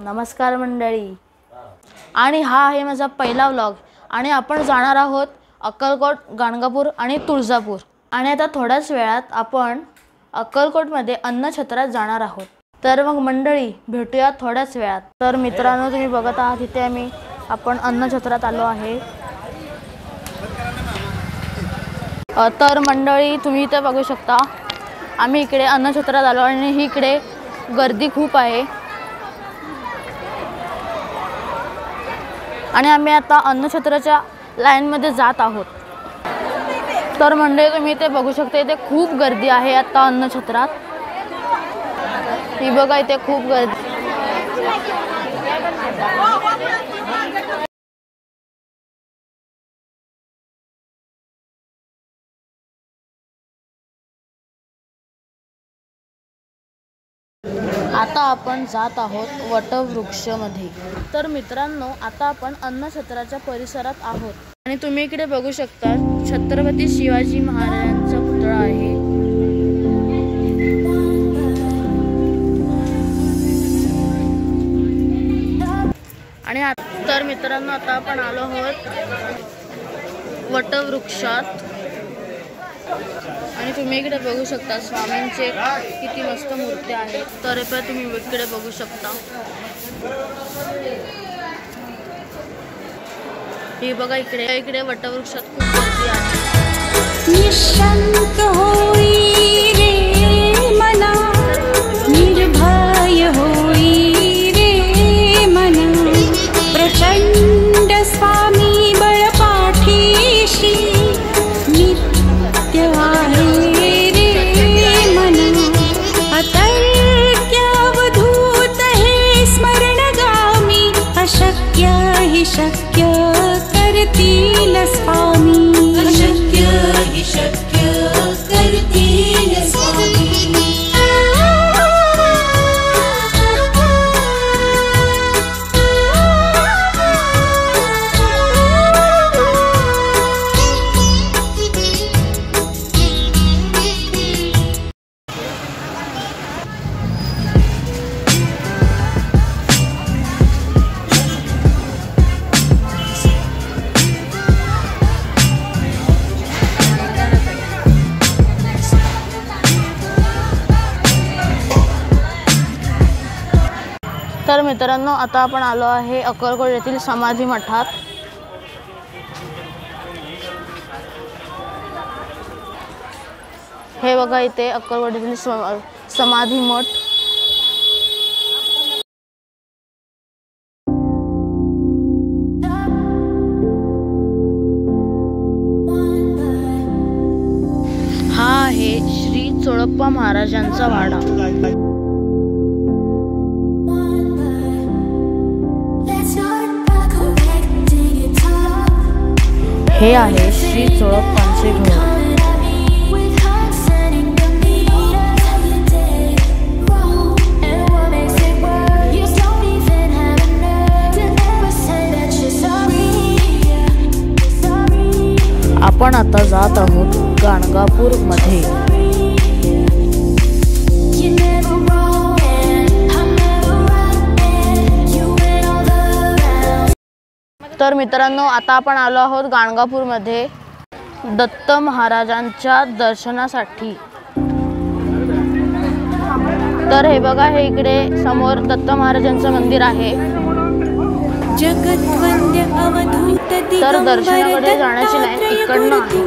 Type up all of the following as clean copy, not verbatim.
नमस्कार मंडळी, आणि हा आहे माझा पहिला व्लॉग आणि आपण जाणार आहोत अक्कलकोट, गाणगापूर आणि तुळजापूर. आणि आता थोड्याच वेळात आपण अक्कलकोटमध्ये अन्नछत्रात जाणार आहोत. तर मग मंडळी भेटूया थोड्याच वेळात. तर मित्रांनो, तुम्ही बघत आहात इथे आपण अन्नछत्रात आलो आहे. तर मंडळी तुम्ही इथे बघू शकता, आम्ही इकडे अन्नछत्रात आलो आणि ही इकडे गर्दी खूप आहे. आणि आम्ही आता अन्नछत्राच्या लाईनमध्ये जात आहोत. तर मंडळी तुम्ही इथे बघू शकता, इथे खूप गर्दी आहे आता अन्नछत्रात. ही बघा, इथे खूप गर्दी. आता आपण जात आहोत वटवृक्षमध्ये. तर मित्रांनो, आता आपण अन्नछत्राच्या परिसरात आहोत आणि तुम्ही इकडे बघू शकता छत्रपती शिवाजी महाराजांचा पुतळा आहे. आणि तर मित्रांनो, आता आपण आलो आहोत वटवृक्षात आणि तुम्ही इकडे बघू शकता स्वामींचे किती मस्त मूर्ती आहेत. तर इकडे तुम्ही इकडे बघू शकता, हे बघा इकडे वटवृक्षात खूप गर्दी आहे. निशांत होई रे मना, निर्भय होई रे मना, प्रचंड स्वामी बळ पाठीशी नित्य आहे रे मना. अतर्क्य अवधूत हे स्मरणगामी, अशक्य हि शक्य करतील स्वामी, अशक्य हि शक्य करतील स्वामी. तर मित्रांनो, आता आपण आलो आहे अक्कलकोट येथील समाधी मठात. हे बघा, इथे अक्कलकोट येथील समाधी मठ. हा आहे श्री चोळप्पा महाराजांचा वाडा. हे आहे श्री चोळप्पांचे घर. आपण आता जात आहोत गाणगापूर मध्ये. तर मित्रांनो, आता आपण आलो आहोत गाणगापूरमध्ये दत्त महाराजांच्या दर्शनासाठी. तर हे बघा, हे इकडे समोर दत्त महाराजांचं मंदिर आहे. तर दर्शनाकडे जाण्याची लाईन इकडनं आहे.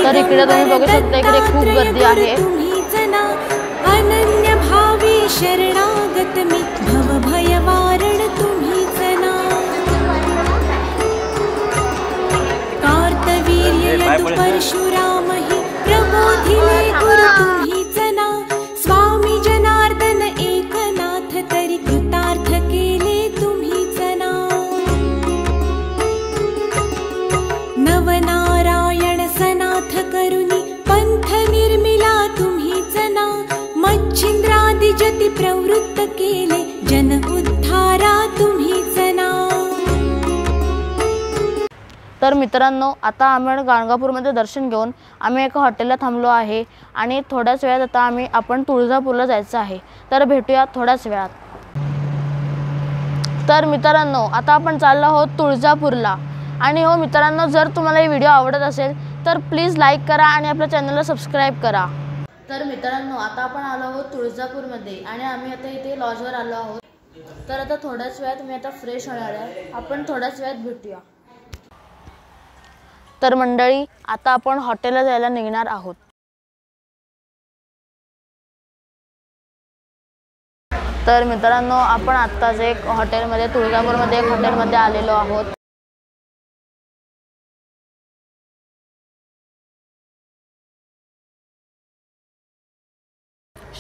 तर इकडे तुम्ही बघू शकता, इकडे खूप गर्दी आहे. अनन्य भावी शरणागत मी, भव भय वारण तुम्हीच ना. कार्तवीर्य यदु परशुराम हि, प्रबोधिले गुरु तुम्हीच ना. स्वामी जनार्दन एकनाथ, तरी कृतार्थ केले तुम्हीच ना. नवनारायण सनाथ करुणी, पंथ निर्मिला तुम्हीच ना. मच्छिंद्रादि जति प्रवृत्त केले, जन उद्धारा तुम्हीच ना. तर मित्रांनो, आता आम्ही गाणगापूरमध्ये दर्शन घेऊन आम्ही एका हॉटेलला थांबलो आहे आणि थोड्याच वेळात आता आपण तुळजापूरला जायचं आहे. तर भेटूया थोड्याच वेळात. तर मित्रांनो, आता आपण चाललो आहोत तुळजापूरला. आणि हो मित्रांनो, जर तुम्हाला ही व्हिडिओ आवडत असेल तर प्लीज लाईक करा आणि आपल्या चॅनलला सबस्क्राईब करा. तर मित्रांनो, आता आपण आलो आहोत तुळजापूरमध्ये आणि आम्ही आता इथे लॉजवर आलो आहोत. तर आता थोड्याच वेळात मी आता फ्रेश होणार आहे. आपण थोड्याच वेळात भेटूया. तर मंडळी, आता आपण हॉटेलला जायला निघणार आहोत. तर मित्रांनो, आपण आत्ताच एक हॉटेलमध्ये तुळजापूरमध्ये एक हॉटेलमध्ये आलेलो आहोत.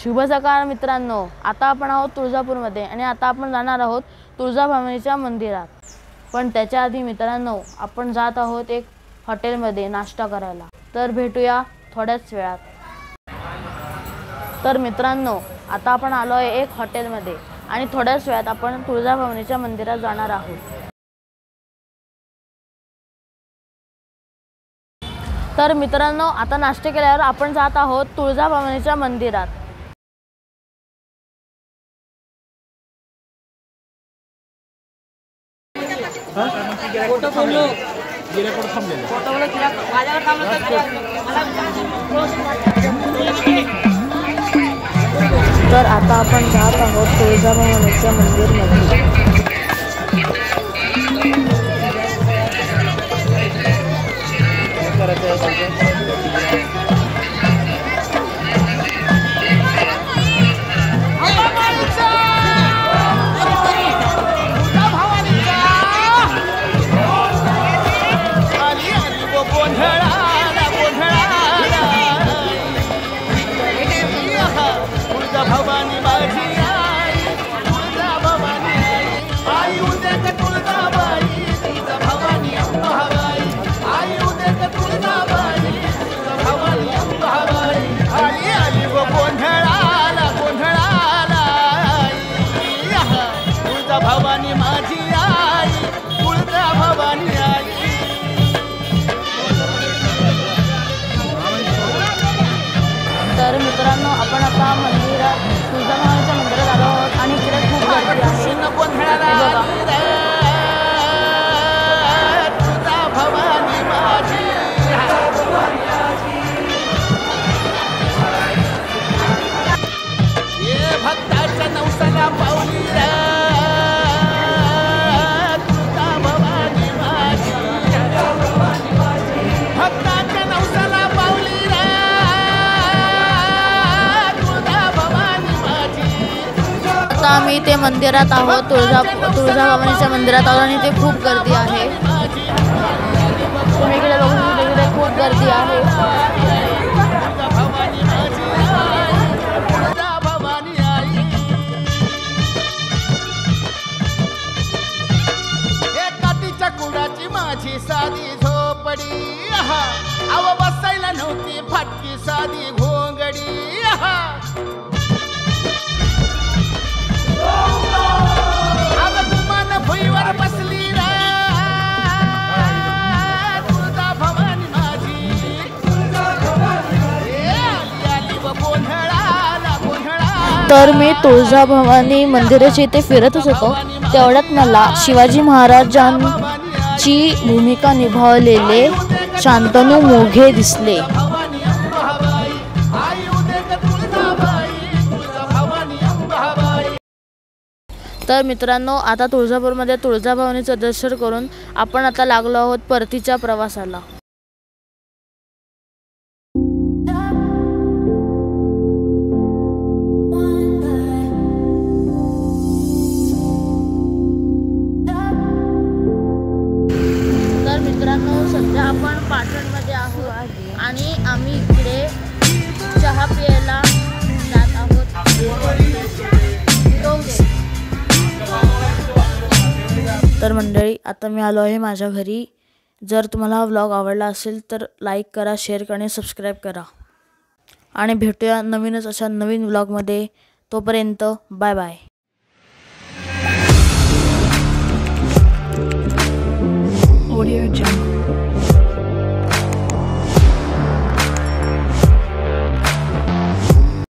शुभ सकाळ मित्रांनो. आता आपण आहोत तुळजापूरमध्ये आणि आता आपण जाणार आहोत तुळजाभवानीच्या मंदिरात. पण त्याच्या आधी मित्रांनो, आपण जात आहोत एक हॉटेलमध्ये नाश्ता करायला. तर भेटूया थोड्याच वेळात. तर मित्रांनो, आता आपण आलो आहे एक हॉटेलमध्ये आणि थोड्याच वेळात आपण तुळजाभवानीच्या मंदिरात जाणार आहोत. तर मित्रांनो, आता नाश्ता केल्यावर आपण जात आहोत तुळजाभवानीच्या मंदिरात. तर आता आपण जात आहोत तुळजाभवानीच्या मंदिरमध्ये. तर मित्रांनो, आपण आता मंदिरात तुळजाभवानीच्या मंदिरात आलो आहोत आणि इकडे खूप गर्दी आहे. आम्ही ते मंदिरात आहोत, तुळजाभवानीच्या मंदिरात आहोत आणि ते खूप गर्दी आहे. तुम्ही इकडे बघू शकता, इकडे खूप गर्दी आहे. कुडाची माझी साधी झोपडी, अव बसायला नव्हती फाटकी साधी घोंगडी. भुईवर बसली तुळजाभवानी माझी, तर मी तुळजाभवानी मंदिराच्या इथे फिरतच होतो. तेवढ्यात मला शिवाजी महाराजांची भूमिका निभावलेले शांतनू मोघे दिसले. तर मित्रांनो, आता तुळजापूरमध्ये तुळजाभवानीचं दर्शन करून आपण आता लागलो आहोत परतीच्या प्रवासाला. तर मित्रांनो, सध्या आपण पाटणमध्ये आहोत आणि आम्ही इकडे चहा प्यायला जात आहोत. तर मंडळी, आता मी आलो आहे माझ्या घरी. जर तुम्हाला हा व्लॉग आवडला असेल तर लाईक करा, शेअर करा आणि सबस्क्राईब करा. आणि भेटूया नवीनच अशा नवीन व्लॉगमध्ये. तोपर्यंत बाय बाय. Audio Jungle.